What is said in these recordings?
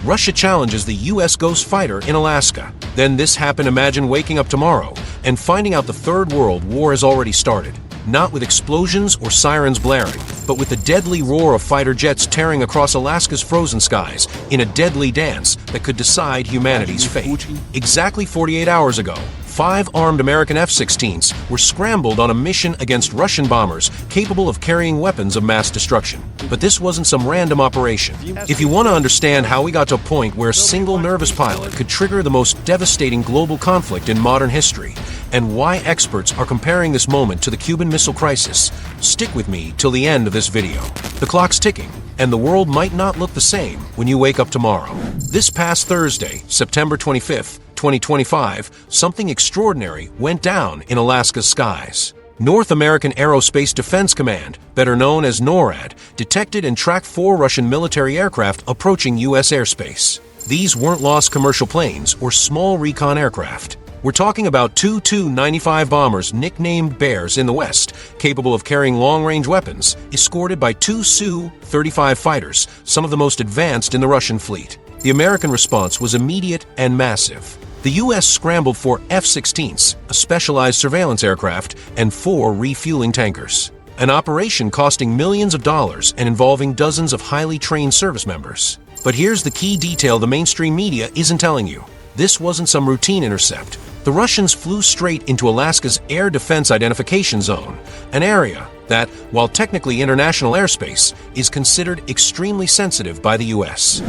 Russia challenges the US Ghost fighter in Alaska. Then this happened. Imagine waking up tomorrow and finding out the Third World War has already started. Not with explosions or sirens blaring, but with the deadly roar of fighter jets tearing across Alaska's frozen skies in a deadly dance that could decide humanity's fate. Exactly 48 hours ago, 5 armed American F-16s were scrambled on a mission against Russian bombers capable of carrying weapons of mass destruction. But this wasn't some random operation. If you want to understand how we got to a point where a single nervous pilot could trigger the most devastating global conflict in modern history, and why experts are comparing this moment to the Cuban Missile Crisis, stick with me till the end of this video. The clock's ticking, and the world might not look the same when you wake up tomorrow. This past Thursday, September 25th, 2025, something extraordinary went down in Alaska's skies. North American Aerospace Defense Command, better known as NORAD, detected and tracked 4 Russian military aircraft approaching U.S. airspace. These weren't lost commercial planes or small recon aircraft. We're talking about 2 Tu-95 bombers nicknamed Bears in the West, capable of carrying long-range weapons, escorted by 2 Su-35 fighters, some of the most advanced in the Russian fleet. The American response was immediate and massive. The U.S. scrambled for F-16s, a specialized surveillance aircraft, and 4 refueling tankers. An operation costing millions of dollars and involving dozens of highly trained service members. But here's the key detail the mainstream media isn't telling you. This wasn't some routine intercept. The Russians flew straight into Alaska's Air Defense Identification Zone, an area that, while technically international airspace, is considered extremely sensitive by the U.S.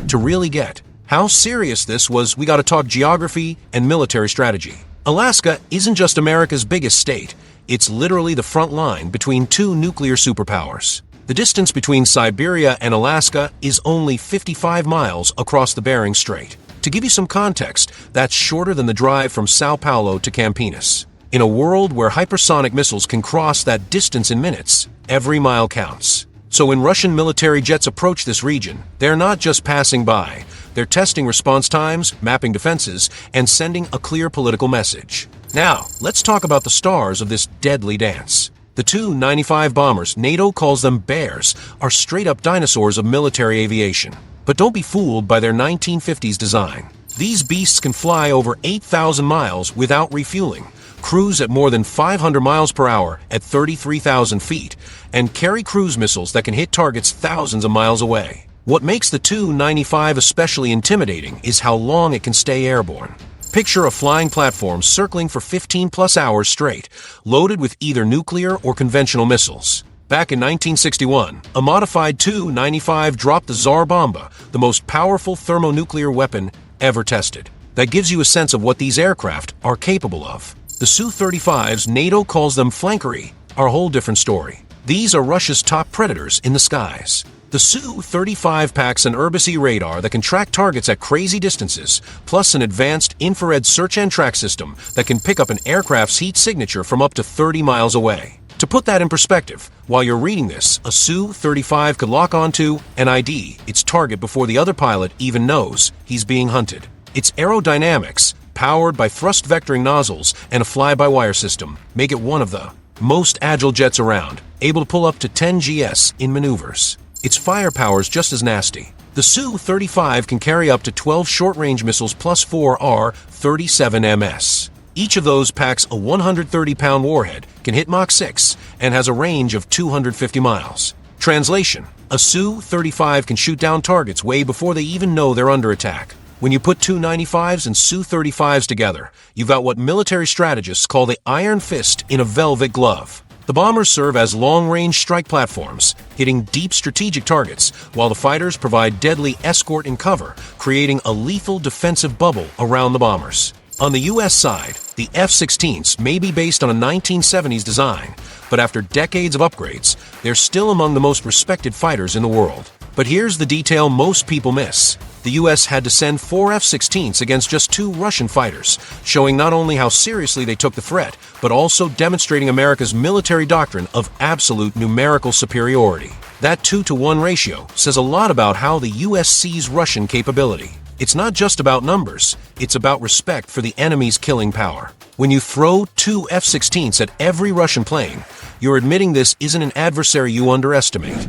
To really get how serious this was, we gotta talk geography and military strategy. Alaska isn't just America's biggest state, it's literally the front line between 2 nuclear superpowers. The distance between Siberia and Alaska is only 55 miles across the Bering Strait. To give you some context, that's shorter than the drive from Sao Paulo to Campinas. In a world where hypersonic missiles can cross that distance in minutes, every mile counts. So when Russian military jets approach this region, they're not just passing by. They're testing response times, mapping defenses, and sending a clear political message. Now, let's talk about the stars of this deadly dance. The Tu-95 bombers, NATO calls them Bears, are straight-up dinosaurs of military aviation. But don't be fooled by their 1950s design. These beasts can fly over 8,000 miles without refueling, cruise at more than 500 miles per hour at 33,000 feet, and carry cruise missiles that can hit targets thousands of miles away. What makes the Tu-95 especially intimidating is how long it can stay airborne. Picture a flying platform circling for 15-plus hours straight, loaded with either nuclear or conventional missiles. Back in 1961, a modified Tu-95 dropped the Tsar Bomba, the most powerful thermonuclear weapon ever tested. That gives you a sense of what these aircraft are capable of. The Su-35s, NATO calls them flankery, are a whole different story. These are Russia's top predators in the skies. The Su-35 packs an Urbis-E radar that can track targets at crazy distances, plus an advanced infrared search and track system that can pick up an aircraft's heat signature from up to 30 miles away. To put that in perspective, while you're reading this, a Su-35 could lock onto and ID its target before the other pilot even knows he's being hunted. Its aerodynamics, powered by thrust vectoring nozzles and a fly-by-wire system, make it one of the most agile jets around, able to pull up to 10 GS in maneuvers. Its firepower is just as nasty. The Su-35 can carry up to 12 short-range missiles plus 4 R-37MS. Each of those packs a 130-pound warhead, can hit Mach 6, and has a range of 250 miles. Translation: a Su-35 can shoot down targets way before they even know they're under attack. When you put Tu-95s and Su-35s together, you've got what military strategists call the iron fist in a velvet glove. The bombers serve as long-range strike platforms, hitting deep strategic targets, while the fighters provide deadly escort and cover, creating a lethal defensive bubble around the bombers. On the U.S. side, the F-16s may be based on a 1970s design, but after decades of upgrades, they're still among the most respected fighters in the world. But here's the detail most people miss. The U.S. had to send 4 F-16s against just 2 Russian fighters, showing not only how seriously they took the threat, but also demonstrating America's military doctrine of absolute numerical superiority. That 2-to-1 ratio says a lot about how the U.S. sees Russian capability. It's not just about numbers, it's about respect for the enemy's killing power. When you throw two F-16s at every Russian plane, you're admitting this isn't an adversary you underestimate.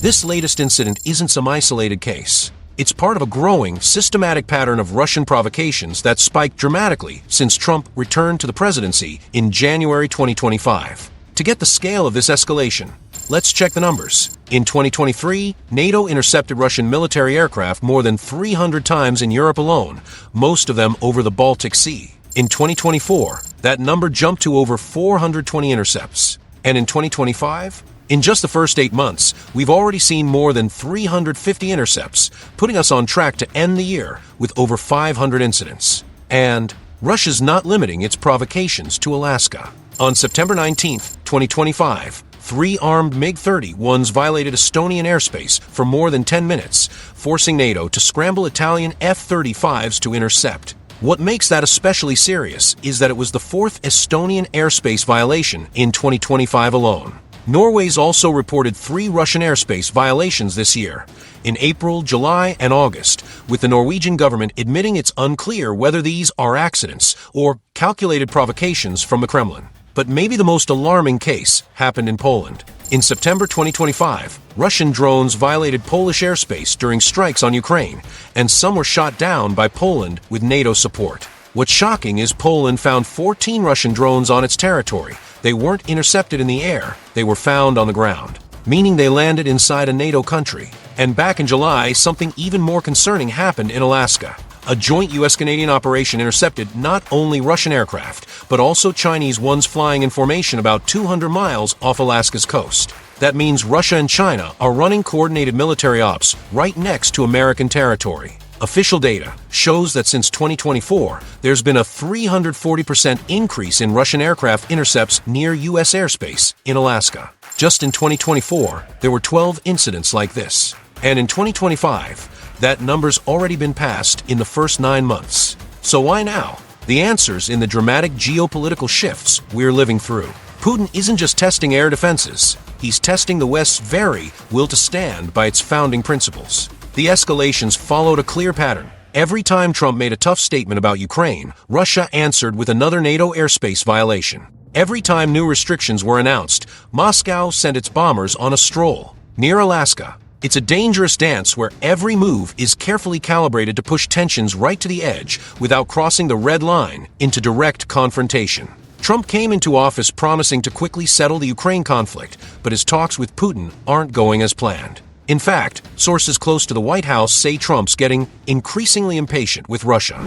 This latest incident isn't some isolated case. It's part of a growing, systematic pattern of Russian provocations that spiked dramatically since Trump returned to the presidency in January 2025. To get the scale of this escalation, let's check the numbers. In 2023, NATO intercepted Russian military aircraft more than 300 times in Europe alone, most of them over the Baltic Sea. In 2024, that number jumped to over 420 intercepts. And in 2025, in just the first 8 months, we've already seen more than 350 intercepts, putting us on track to end the year with over 500 incidents. And Russia's not limiting its provocations to Alaska. On September 19, 2025, 3 armed MiG-31s violated Estonian airspace for more than 10 minutes, forcing NATO to scramble Italian F-35s to intercept. What makes that especially serious is that it was the 4th Estonian airspace violation in 2025 alone. Norway's also reported 3 Russian airspace violations this year, in April, July, and August, with the Norwegian government admitting it's unclear whether these are accidents or calculated provocations from the Kremlin. But maybe the most alarming case happened in Poland. In September 2025, Russian drones violated Polish airspace during strikes on Ukraine, and some were shot down by Poland with NATO support. What's shocking is Poland found 14 Russian drones on its territory. They weren't intercepted in the air, they were found on the ground, meaning they landed inside a NATO country. And back in July, something even more concerning happened in Alaska. A joint U.S.-Canadian operation intercepted not only Russian aircraft, but also Chinese ones flying in formation about 200 miles off Alaska's coast. That means Russia and China are running coordinated military ops right next to American territory. Official data shows that since 2024, there's been a 340% increase in Russian aircraft intercepts near U.S. airspace in Alaska. Just in 2024, there were 12 incidents like this. And in 2025, that number's already been passed in the first 9 months. So why now? The answer's in the dramatic geopolitical shifts we're living through. Putin isn't just testing air defenses. He's testing the West's very will to stand by its founding principles. The escalations followed a clear pattern. Every time Trump made a tough statement about Ukraine, Russia answered with another NATO airspace violation. Every time new restrictions were announced, Moscow sent its bombers on a stroll. Near Alaska, it's a dangerous dance where every move is carefully calibrated to push tensions right to the edge without crossing the red line into direct confrontation. Trump came into office promising to quickly settle the Ukraine conflict, but his talks with Putin aren't going as planned. In fact, sources close to the White House say Trump's getting increasingly impatient with Russia.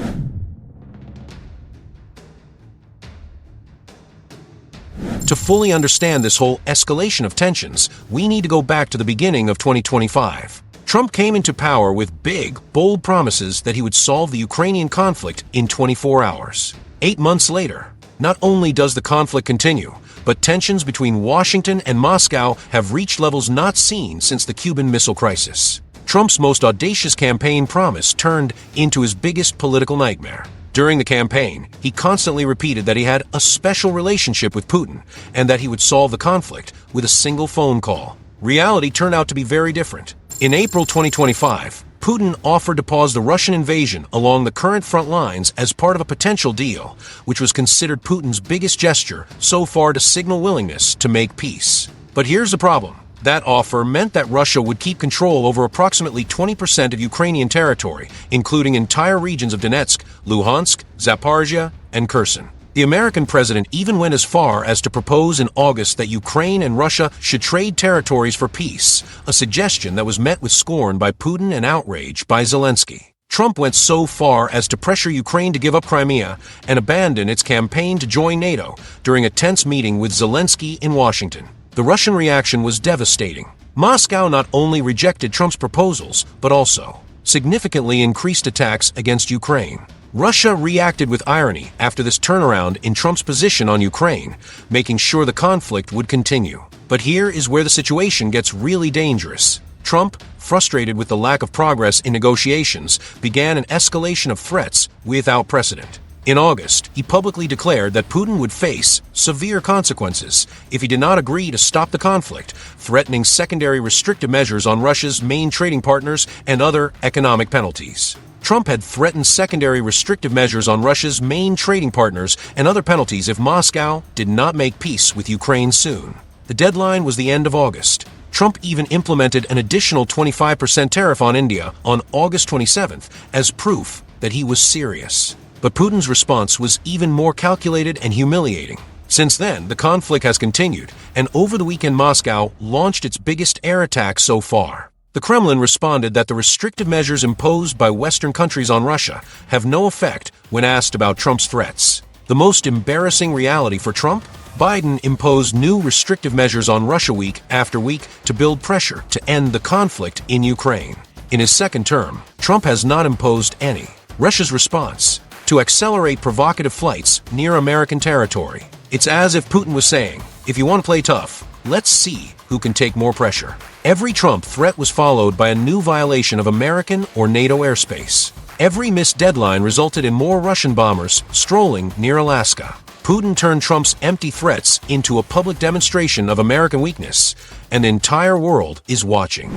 To fully understand this whole escalation of tensions, we need to go back to the beginning of 2025. Trump came into power with big, bold promises that he would solve the Ukrainian conflict in 24 hours. 8 months later, not only does the conflict continue, but tensions between Washington and Moscow have reached levels not seen since the Cuban Missile Crisis. Trump's most audacious campaign promise turned into his biggest political nightmare. During the campaign, he constantly repeated that he had a special relationship with Putin and that he would solve the conflict with a single phone call. Reality turned out to be very different. In April 2025, Putin offered to pause the Russian invasion along the current front lines as part of a potential deal, which was considered Putin's biggest gesture so far to signal willingness to make peace. But here's the problem. That offer meant that Russia would keep control over approximately 20% of Ukrainian territory, including entire regions of Donetsk, Luhansk, Zaporizhia, and Kherson. The American president even went as far as to propose in August that Ukraine and Russia should trade territories for peace, a suggestion that was met with scorn by Putin and outrage by Zelensky. Trump went so far as to pressure Ukraine to give up Crimea and abandon its campaign to join NATO during a tense meeting with Zelensky in Washington. The Russian reaction was devastating. Moscow not only rejected Trump's proposals, but also significantly increased attacks against Ukraine. Russia reacted with irony after this turnaround in Trump's position on Ukraine, making sure the conflict would continue. But here is where the situation gets really dangerous. Trump, frustrated with the lack of progress in negotiations, began an escalation of threats without precedent. In August, he publicly declared that Putin would face severe consequences if he did not agree to stop the conflict, threatening secondary restrictive measures on Russia's main trading partners and other economic penalties. Trump had threatened secondary restrictive measures on Russia's main trading partners and other penalties if Moscow did not make peace with Ukraine soon. The deadline was the end of August. Trump even implemented an additional 25% tariff on India on August 27th as proof that he was serious. But Putin's response was even more calculated and humiliating. Since then, the conflict has continued, and over the weekend Moscow launched its biggest air attack so far. The Kremlin responded that the restrictive measures imposed by Western countries on Russia have no effect when asked about Trump's threats. The most embarrassing reality for Trump? Biden imposed new restrictive measures on Russia week after week to build pressure to end the conflict in Ukraine. In his second term, Trump has not imposed any. Russia's response? To accelerate provocative flights near American territory. It's as if Putin was saying, if you want to play tough, let's see who can take more pressure. Every Trump threat was followed by a new violation of American or NATO airspace. Every missed deadline resulted in more Russian bombers strolling near Alaska. Putin turned Trump's empty threats into a public demonstration of American weakness, and the entire world is watching.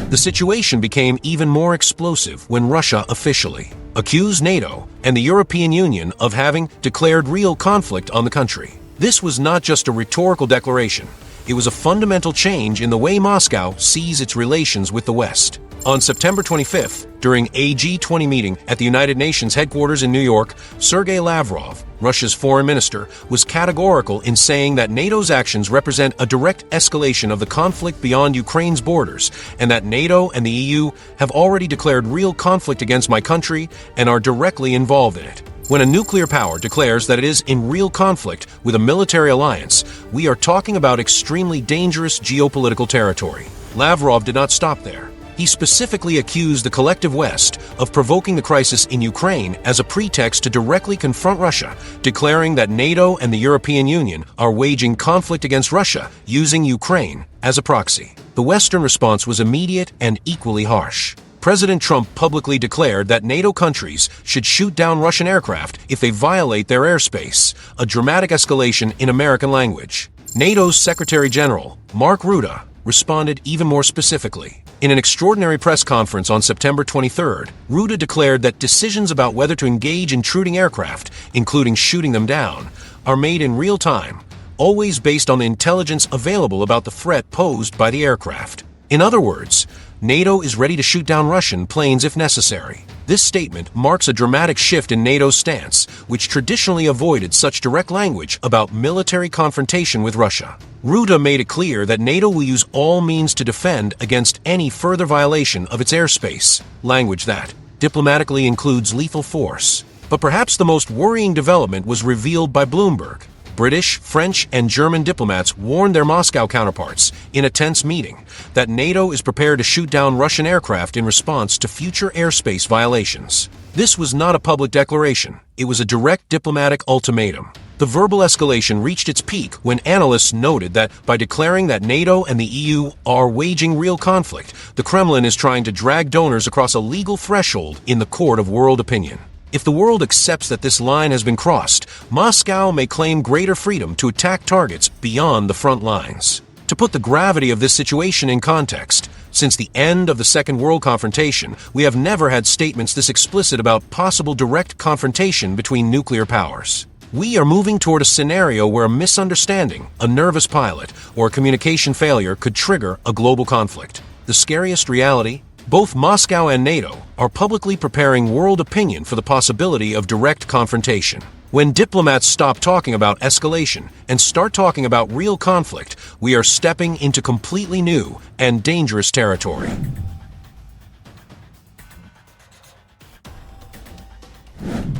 The situation became even more explosive when Russia officially accused NATO and the European Union of having declared real conflict on the country. This was not just a rhetorical declaration. It was a fundamental change in the way Moscow sees its relations with the West. On September 25th, during a G20 meeting at the United Nations headquarters in New York, Sergei Lavrov, Russia's foreign minister, was categorical in saying that NATO's actions represent a direct escalation of the conflict beyond Ukraine's borders, and that NATO and the EU have already declared real conflict against my country and are directly involved in it. When a nuclear power declares that it is in real conflict with a military alliance, we are talking about extremely dangerous geopolitical territory. Lavrov did not stop there. He specifically accused the collective West of provoking the crisis in Ukraine as a pretext to directly confront Russia, declaring that NATO and the European Union are waging conflict against Russia using Ukraine as a proxy. The Western response was immediate and equally harsh. President Trump publicly declared that NATO countries should shoot down Russian aircraft if they violate their airspace, a dramatic escalation in American language. NATO's Secretary General, Mark Rutte, responded even more specifically. In an extraordinary press conference on September 23rd, Rutte declared that decisions about whether to engage intruding aircraft, including shooting them down, are made in real time, always based on the intelligence available about the threat posed by the aircraft. In other words, NATO is ready to shoot down Russian planes if necessary. This statement marks a dramatic shift in NATO's stance, which traditionally avoided such direct language about military confrontation with Russia. Rutte made it clear that NATO will use all means to defend against any further violation of its airspace, language that diplomatically includes lethal force. But perhaps the most worrying development was revealed by Bloomberg. British, French, and German diplomats warned their Moscow counterparts in a tense meeting that NATO is prepared to shoot down Russian aircraft in response to future airspace violations. This was not a public declaration. It was a direct diplomatic ultimatum. The verbal escalation reached its peak when analysts noted that by declaring that NATO and the EU are waging real conflict, the Kremlin is trying to drag donors across a legal threshold in the court of world opinion. If the world accepts that this line has been crossed, Moscow may claim greater freedom to attack targets beyond the front lines. To put the gravity of this situation in context, since the end of the Second World Confrontation, we have never had statements this explicit about possible direct confrontation between nuclear powers. We are moving toward a scenario where a misunderstanding, a nervous pilot, or a communication failure could trigger a global conflict. The scariest reality? Both Moscow and NATO are publicly preparing world opinion for the possibility of direct confrontation. When diplomats stop talking about escalation and start talking about real conflict, we are stepping into completely new and dangerous territory.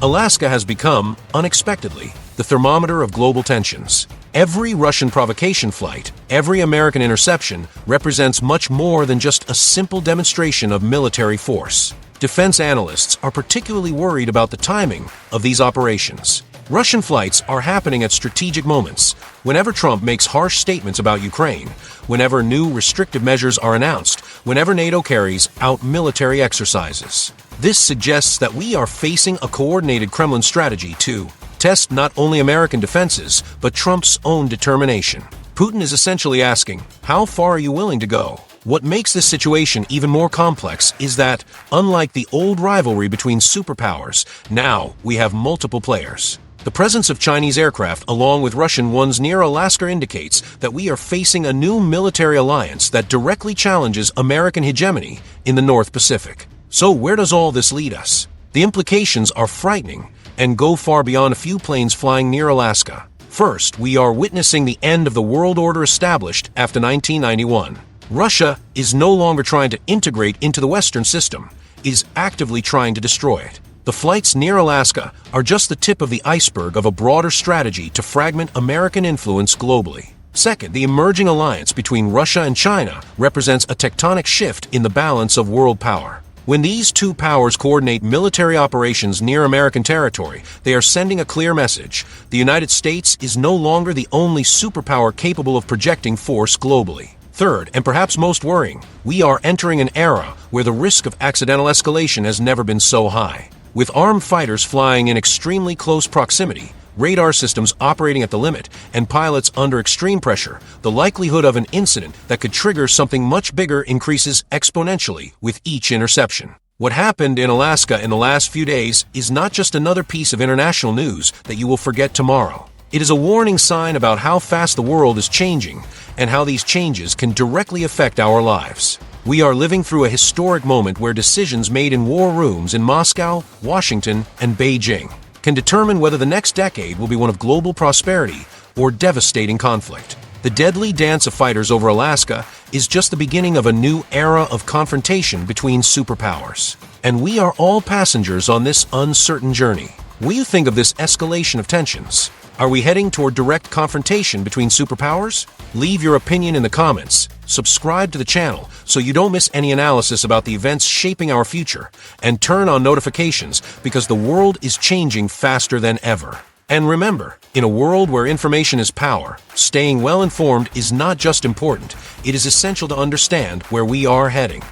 Alaska has become, unexpectedly, the thermometer of global tensions. Every Russian provocation flight, every American interception represents much more than just a simple demonstration of military force. Defense analysts are particularly worried about the timing of these operations. Russian flights are happening at strategic moments. Whenever Trump makes harsh statements about Ukraine, whenever new restrictive measures are announced, whenever NATO carries out military exercises. This suggests that we are facing a coordinated Kremlin strategy to test not only American defenses, but Trump's own determination. Putin is essentially asking, how far are you willing to go? What makes this situation even more complex is that, unlike the old rivalry between superpowers, now we have multiple players. The presence of Chinese aircraft along with Russian ones near Alaska indicates that we are facing a new military alliance that directly challenges American hegemony in the North Pacific. So where does all this lead us? The implications are frightening and go far beyond a few planes flying near Alaska. First, we are witnessing the end of the world order established after 1991. Russia is no longer trying to integrate into the Western system, it is actively trying to destroy it. The flights near Alaska are just the tip of the iceberg of a broader strategy to fragment American influence globally. Second, the emerging alliance between Russia and China represents a tectonic shift in the balance of world power. When these two powers coordinate military operations near American territory, they are sending a clear message. The United States is no longer the only superpower capable of projecting force globally. Third, and perhaps most worrying, we are entering an era where the risk of accidental escalation has never been so high. With armed fighters flying in extremely close proximity, radar systems operating at the limit, and pilots under extreme pressure, the likelihood of an incident that could trigger something much bigger increases exponentially with each interception. What happened in Alaska in the last few days is not just another piece of international news that you will forget tomorrow. It is a warning sign about how fast the world is changing and how these changes can directly affect our lives. We are living through a historic moment where decisions made in war rooms in Moscow, Washington, and Beijing can determine whether the next decade will be one of global prosperity or devastating conflict. The deadly dance of fighters over Alaska is just the beginning of a new era of confrontation between superpowers. And we are all passengers on this uncertain journey. What do you think of this escalation of tensions? Are we heading toward direct confrontation between superpowers? Leave your opinion in the comments. Subscribe to the channel so you don't miss any analysis about the events shaping our future, and turn on notifications because the world is changing faster than ever. And remember, in a world where information is power, staying well informed is not just important, it is essential to understand where we are heading.